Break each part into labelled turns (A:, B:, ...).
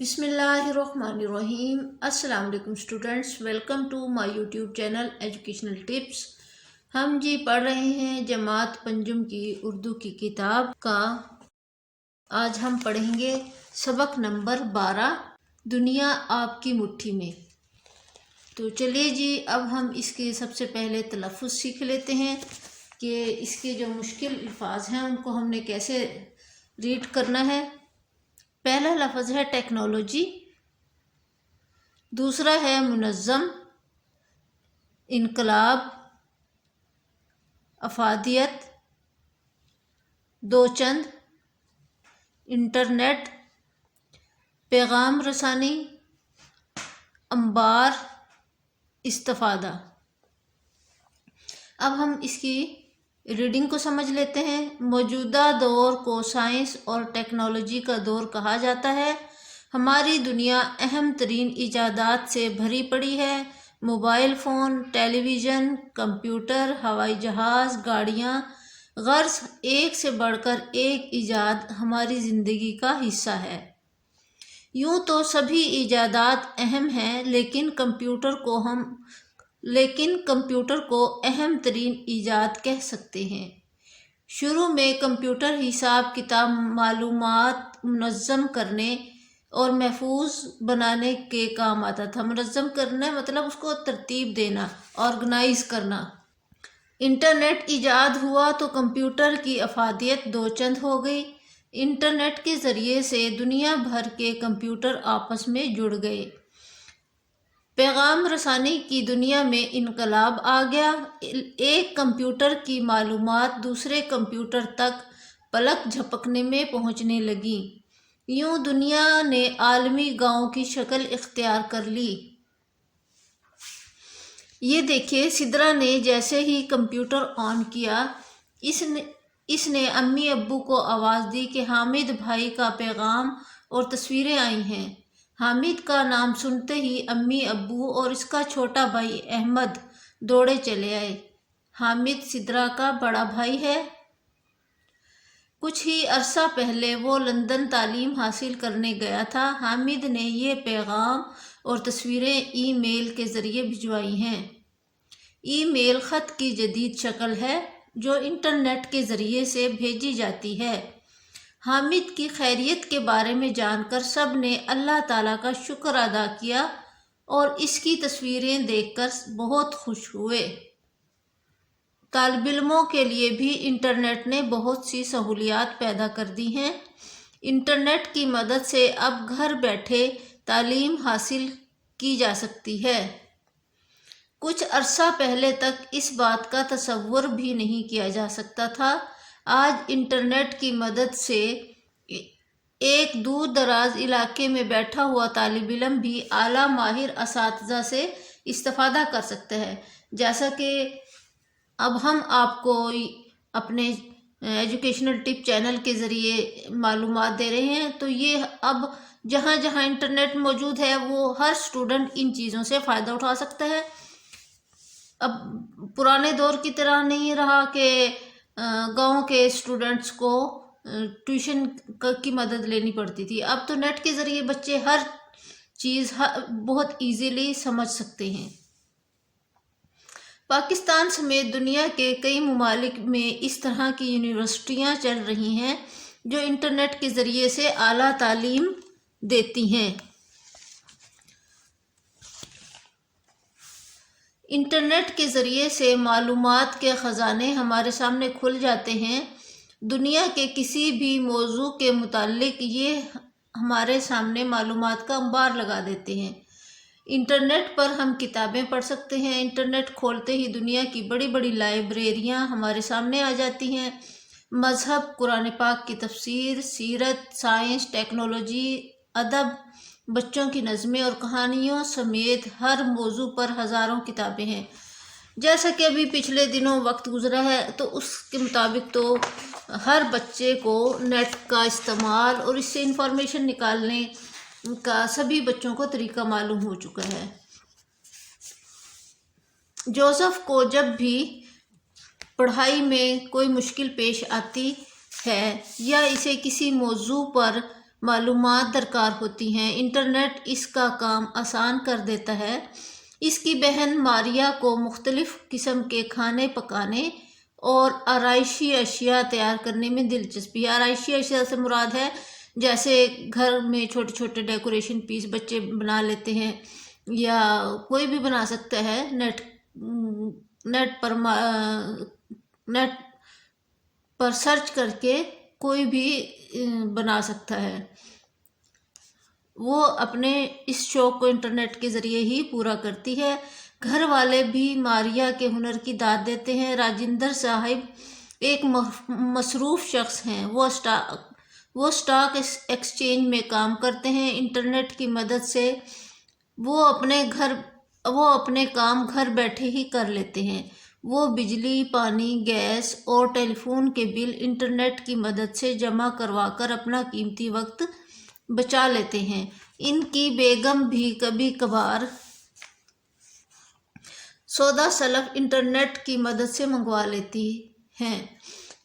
A: بسم اللہ الرحمن الرحیم۔ السلام علیکم students, welcome to my YouTube channel educational tips. ہم پڑھ رہے ہیں جماعت پنجم کی اردو کی کتاب کا۔ آج ہم پڑھیں گے سبق نمبر 12، دنیا آپ کی مٹھی میں۔ تو چلیے جی، اب ہم اس کے سب سے پہلے تلفظ سیکھ لیتے ہیں کہ اس کے جو مشکل الفاظ ہیں ان کو ہم نے کیسے ریڈ کرنا ہے۔ پہلا لفظ ہے ٹیکنالوجی، دوسرا ہے منظم، انقلاب، افادیت، دو چند، انٹرنیٹ، پیغام رسانی، انبار، استفادہ۔ اب ہم اس کی ریڈنگ کو سمجھ لیتے ہیں۔ موجودہ دور کو سائنس اور ٹیکنالوجی کا دور کہا جاتا ہے۔ ہماری دنیا اہم ترین ایجادات سے بھری پڑی ہے۔ موبائل فون، ٹیلی ویژن، کمپیوٹر، ہوائی جہاز، گاڑیاں، غرض ایک سے بڑھ کر ایک ایجاد ہماری زندگی کا حصہ ہے۔ یوں تو سبھی ایجادات اہم ہیں، لیکن کمپیوٹر کو اہم ترین ایجاد کہہ سکتے ہیں۔ شروع میں کمپیوٹر حساب کتاب، معلومات منظم کرنے اور محفوظ بنانے کے کام آتا تھا۔ منظم کرنا مطلب اس کو ترتیب دینا، آرگنائز کرنا۔ انٹرنیٹ ایجاد ہوا تو کمپیوٹر کی افادیت دو چند ہو گئی۔ انٹرنیٹ کے ذریعے سے دنیا بھر کے کمپیوٹر آپس میں جڑ گئے۔ پیغام رسانی کی دنیا میں انقلاب آ گیا۔ ایک کمپیوٹر کی معلومات دوسرے کمپیوٹر تک پلک جھپکنے میں پہنچنے لگیں۔ یوں دنیا نے عالمی گاؤں کی شکل اختیار کر لی۔ یہ دیکھیے، سدرا نے جیسے ہی کمپیوٹر آن کیا، اس نے امی ابو کو آواز دی کہ حامد بھائی کا پیغام اور تصویریں آئی ہیں۔ حامد کا نام سنتے ہی امی ابو اور اس کا چھوٹا بھائی احمد دوڑے چلے آئے۔ حامد سدرا کا بڑا بھائی ہے۔ کچھ ہی عرصہ پہلے وہ لندن تعلیم حاصل کرنے گیا تھا۔ حامد نے یہ پیغام اور تصویریں ای میل کے ذریعے بھجوائی ہیں۔ ای میل خط کی جدید شکل ہے جو انٹرنیٹ کے ذریعے سے بھیجی جاتی ہے۔ حامد کی خیریت کے بارے میں جان کر سب نے اللہ تعالیٰ کا شکر ادا کیا اور اس کی تصویریں دیکھ کر بہت خوش ہوئے۔ طالب علموں کے لیے بھی انٹرنیٹ نے بہت سی سہولیات پیدا کر دی ہیں۔ انٹرنیٹ کی مدد سے اب گھر بیٹھے تعلیم حاصل کی جا سکتی ہے۔ کچھ عرصہ پہلے تک اس بات کا تصور بھی نہیں کیا جا سکتا تھا۔ آج انٹرنیٹ کی مدد سے ایک دور دراز علاقے میں بیٹھا ہوا طالب علم بھی اعلیٰ ماہر اساتذہ سے استفادہ کر سکتا ہے۔ جیسا کہ اب ہم آپ کو اپنے ایجوکیشنل ٹپ چینل کے ذریعے معلومات دے رہے ہیں، تو یہ اب جہاں جہاں انٹرنیٹ موجود ہے وہ ہر اسٹوڈنٹ ان چیزوں سے فائدہ اٹھا سکتا ہے۔ اب پرانے دور کی طرح نہیں رہا کہ گاؤں کے اسٹوڈنٹس کو ٹیوشن کی مدد لینی پڑتی تھی۔ اب تو نیٹ کے ذریعے بچے ہر چیز بہت ایزیلی سمجھ سکتے ہیں۔ پاکستان سمیت دنیا کے کئی ممالک میں اس طرح کی یونیورسٹیاں چل رہی ہیں جو انٹرنیٹ کے ذریعے سے اعلیٰ تعلیم دیتی ہیں۔ انٹرنیٹ کے ذریعے سے معلومات کے خزانے ہمارے سامنے کھل جاتے ہیں۔ دنیا کے کسی بھی موضوع کے متعلق یہ ہمارے سامنے معلومات کا انبار لگا دیتے ہیں۔ انٹرنیٹ پر ہم کتابیں پڑھ سکتے ہیں۔ انٹرنیٹ کھولتے ہی دنیا کی بڑی بڑی لائبریریاں ہمارے سامنے آ جاتی ہیں۔ مذہب، قرآن پاک کی تفسیر، سیرت، سائنس، ٹیکنالوجی، ادب، بچوں کی نظمیں اور کہانیوں سمیت ہر موضوع پر ہزاروں کتابیں ہیں۔ جیسا کہ ابھی پچھلے دنوں وقت گزرا ہے تو اس کے مطابق تو ہر بچے کو نیٹ کا استعمال اور اس سے انفارمیشن نکالنے کا سبھی بچوں کو طریقہ معلوم ہو چکا ہے۔ جوزف کو جب بھی پڑھائی میں کوئی مشکل پیش آتی ہے یا اسے کسی موضوع پر معلومات درکار ہوتی ہیں۔ انٹرنیٹ اس کا کام آسان کر دیتا ہے۔ اس کی بہن ماریا کو مختلف قسم کے کھانے پکانے اور آرائشی اشیاء تیار کرنے میں دلچسپی ہے۔ آرائشی اشیاء سے مراد ہے جیسے گھر میں چھوٹے چھوٹے ڈیکوریشن پیس بچے بنا لیتے ہیں، یا کوئی بھی بنا سکتا ہے، نیٹ پر سرچ کر کے کوئی بھی بنا سکتا ہے۔ وہ اپنے اس شوق کو انٹرنیٹ کے ذریعے ہی پورا کرتی ہے۔ گھر والے بھی ماریا کے ہنر کی داد دیتے ہیں۔ راجندر صاحب ایک مصروف شخص ہیں۔ وہ اسٹاک ایکسچینج میں کام کرتے ہیں۔ انٹرنیٹ کی مدد سے وہ اپنے کام گھر بیٹھے ہی کر لیتے ہیں۔ وہ بجلی، پانی، گیس اور ٹیلی فون کے بل انٹرنیٹ کی مدد سے جمع کروا کر اپنا قیمتی وقت بچا لیتے ہیں۔ ان کی بیگم بھی کبھی کبھار سودا سلف انٹرنیٹ کی مدد سے منگوا لیتی ہیں۔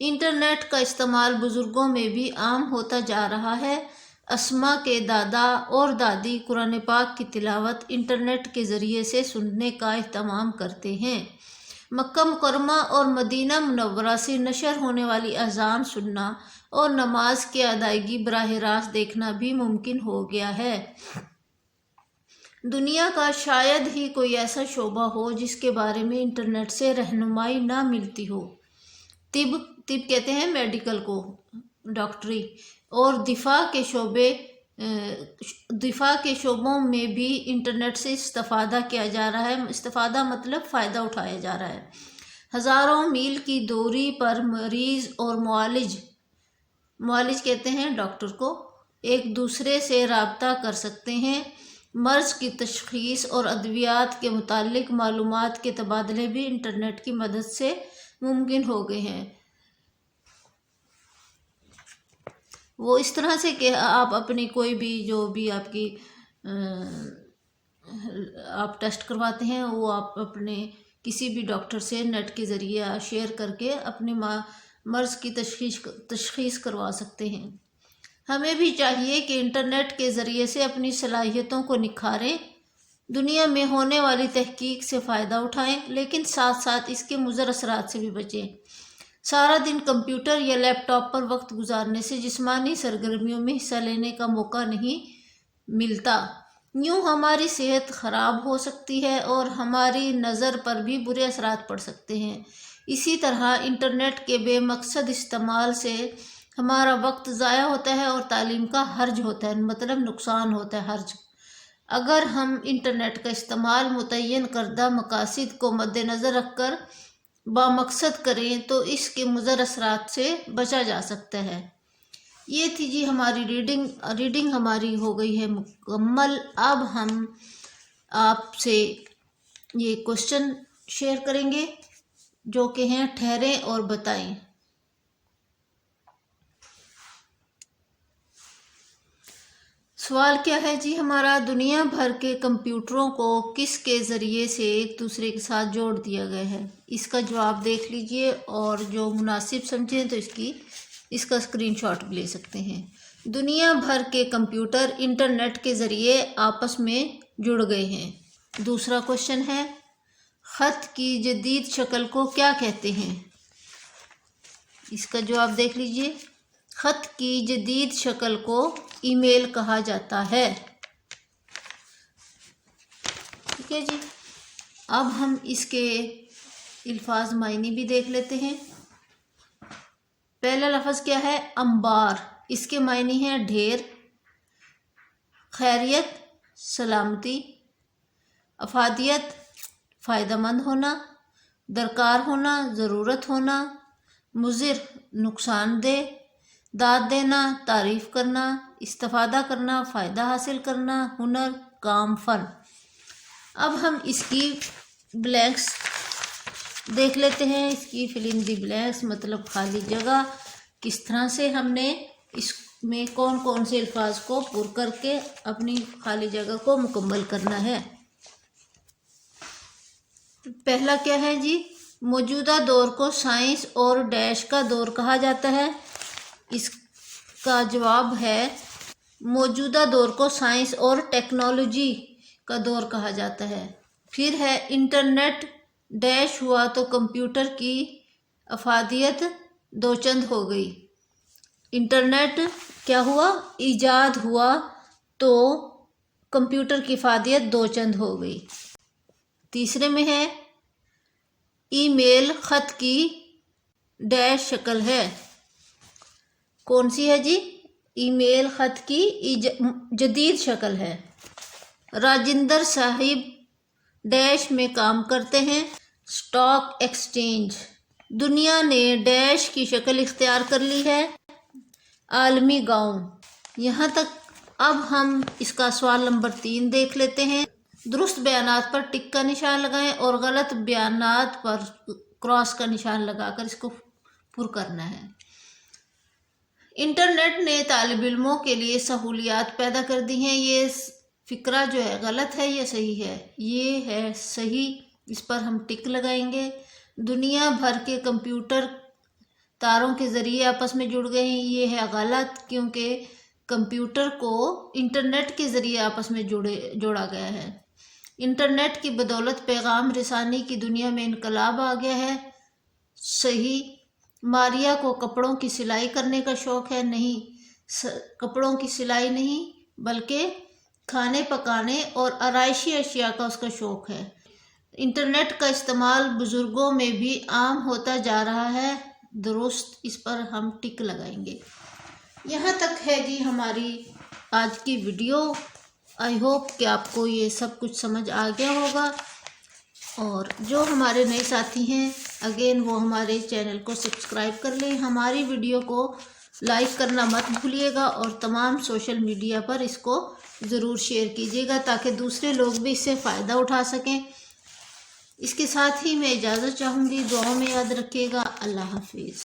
A: انٹرنیٹ کا استعمال بزرگوں میں بھی عام ہوتا جا رہا ہے۔ اسما کے دادا اور دادی قرآن پاک کی تلاوت انٹرنیٹ کے ذریعے سے سننے کا اہتمام کرتے ہیں۔ مکہ مکرمہ اور مدینہ منورہ سے نشر ہونے والی اذان سننا اور نماز کی ادائیگی براہ راست دیکھنا بھی ممکن ہو گیا ہے۔ دنیا کا شاید ہی کوئی ایسا شعبہ ہو جس کے بارے میں انٹرنیٹ سے رہنمائی نہ ملتی ہو۔ طب کہتے ہیں میڈیکل کو، ڈاکٹری، اور دفاع کے شعبوں میں بھی انٹرنیٹ سے استفادہ کیا جا رہا ہے۔ استفادہ مطلب فائدہ اٹھایا جا رہا ہے۔ ہزاروں میل کی دوری پر مریض اور معالج کہتے ہیں ڈاکٹر کو، ایک دوسرے سے رابطہ کر سکتے ہیں۔ مرض کی تشخیص اور ادویات کے متعلق معلومات کے تبادلے بھی انٹرنیٹ کی مدد سے ممکن ہو گئے ہیں۔ وہ اس طرح سے کہ آپ اپنی کوئی بھی جو بھی آپ ٹیسٹ کرواتے ہیں وہ آپ اپنے کسی بھی ڈاکٹر سے نیٹ کے ذریعے شیئر کر کے اپنے مرض کی تشخیص کروا سکتے ہیں۔ ہمیں بھی چاہیے کہ انٹرنیٹ کے ذریعے سے اپنی صلاحیتوں کو نکھاریں، دنیا میں ہونے والی تحقیق سے فائدہ اٹھائیں، لیکن ساتھ ساتھ اس کے مضر اثرات سے بھی بچیں۔ سارا دن کمپیوٹر یا لیپ ٹاپ پر وقت گزارنے سے جسمانی سرگرمیوں میں حصہ لینے کا موقع نہیں ملتا۔ یوں ہماری صحت خراب ہو سکتی ہے اور ہماری نظر پر بھی برے اثرات پڑ سکتے ہیں۔ اسی طرح انٹرنیٹ کے بے مقصد استعمال سے ہمارا وقت ضائع ہوتا ہے اور تعلیم کا حرج ہوتا ہے، مطلب نقصان ہوتا ہے، حرج۔ اگر ہم انٹرنیٹ کا استعمال متعین کردہ مقاصد کو مد نظر رکھ کر بامقصد کریں تو اس کے مضر اثرات سے بچا جا سکتا ہے۔ یہ تھی جی ہماری ریڈنگ ہماری ہو گئی ہے مکمل۔ اب ہم آپ سے یہ کوشچن شیئر کریں گے جو کہ ہیں ٹھہریں اور بتائیں۔ سوال کیا ہے جی ہمارا؟ دنیا بھر کے کمپیوٹروں کو کس کے ذریعے سے ایک دوسرے کے ساتھ جوڑ دیا گیا ہے؟ اس کا جواب دیکھ لیجئے اور جو مناسب سمجھیں تو اس کا اسکرین شاٹ بھی لے سکتے ہیں۔ دنیا بھر کے کمپیوٹر انٹرنیٹ کے ذریعے آپس میں جڑ گئے ہیں۔ دوسرا کوشچن ہے، خط کی جدید شکل کو کیا کہتے ہیں؟ اس کا جواب دیکھ لیجئے۔ خط کی جدید شکل کو ای میل کہا جاتا ہے۔ ٹھیک ہے جی، اب ہم اس کے الفاظ معنی بھی دیکھ لیتے ہیں۔ پہلا لفظ کیا ہے؟ انبار۔ اس کے معنی ہیں ڈھیر، خیریت، سلامتی، افادیت، فائدہ مند ہونا، درکار ہونا، ضرورت ہونا، مضر، نقصان دہ، داد دینا، تعریف کرنا، استفادہ کرنا، فائدہ حاصل کرنا، ہنر، کام، فن۔ اب ہم اس کی بلینکس دیکھ لیتے ہیں۔ اس کی فل ان دی بلینکس مطلب خالی جگہ، کس طرح سے ہم نے اس میں کون کون سے الفاظ کو پر کر کے اپنی خالی جگہ کو مکمل کرنا ہے۔ پہلا کیا ہے جی؟ موجودہ دور کو سائنس اور ڈیش کا دور کہا جاتا ہے۔ اس کا جواب ہے موجودہ دور کو سائنس اور ٹیکنالوجی کا دور کہا جاتا ہے۔ پھر ہے انٹرنیٹ ڈیش ہوا تو کمپیوٹر کی افادیت دوچند ہو گئی۔ انٹرنیٹ کیا ہوا؟ ایجاد ہوا تو کمپیوٹر کی افادیت دوچند ہو گئی۔ تیسرے میں ہے ای میل خط کی ڈیش شکل ہے۔ کون سی ہے جی؟ ای میل خط کی جدید شکل ہے۔ راجندر صاحب ڈیش میں کام کرتے ہیں، اسٹاک ایکسچینج۔ دنیا نے ڈیش کی شکل اختیار کر لی ہے، عالمی گاؤں۔ یہاں تک اب ہم اس کا سوال نمبر 3 دیکھ لیتے ہیں۔ درست بیانات پر ٹک کا نشان لگائیں اور غلط بیانات پر کراس کا نشان لگا کر اس کو پر کرنا ہے۔ انٹرنیٹ نے طالب علموں کے لیے سہولیات پیدا کر دی ہیں۔ یہ فقرہ جو ہے غلط ہے یا صحیح ہے؟ یہ ہے صحیح، اس پر ہم ٹک لگائیں گے۔ دنیا بھر کے کمپیوٹر تاروں کے ذریعے آپس میں جڑ گئے ہیں، یہ ہے غلط، کیونکہ کمپیوٹر کو انٹرنیٹ کے ذریعے آپس میں جوڑا گیا ہے۔ انٹرنیٹ کی بدولت پیغام رسانی کی دنیا میں انقلاب آ گیا ہے، صحیح۔ ماریا کو کپڑوں کی سلائی کرنے کا شوق ہے، نہیں، کپڑوں کی سلائی نہیں بلکہ کھانے پکانے اور آرائشی اشیاء کا اس کا شوق ہے۔ انٹرنیٹ کا استعمال بزرگوں میں بھی عام ہوتا جا رہا ہے، درست، اس پر ہم ٹک لگائیں گے۔ یہاں تک ہے جی ہماری آج کی ویڈیو۔ آئی ہوپ کہ آپ کو یہ سب کچھ سمجھ آ گیا ہوگا، اور جو ہمارے نئے ساتھی ہیں اگین وہ ہمارے چینل کو سبسکرائب کر لیں، ہماری ویڈیو کو لائک کرنا مت بھولیے گا، اور تمام سوشل میڈیا پر اس کو ضرور شیئر کیجیے گا تاکہ دوسرے لوگ بھی اس سے فائدہ اٹھا سکیں۔ اس کے ساتھ ہی میں اجازت چاہوں گی، دعاؤں میں یاد رکھیے گا۔ اللہ حافظ۔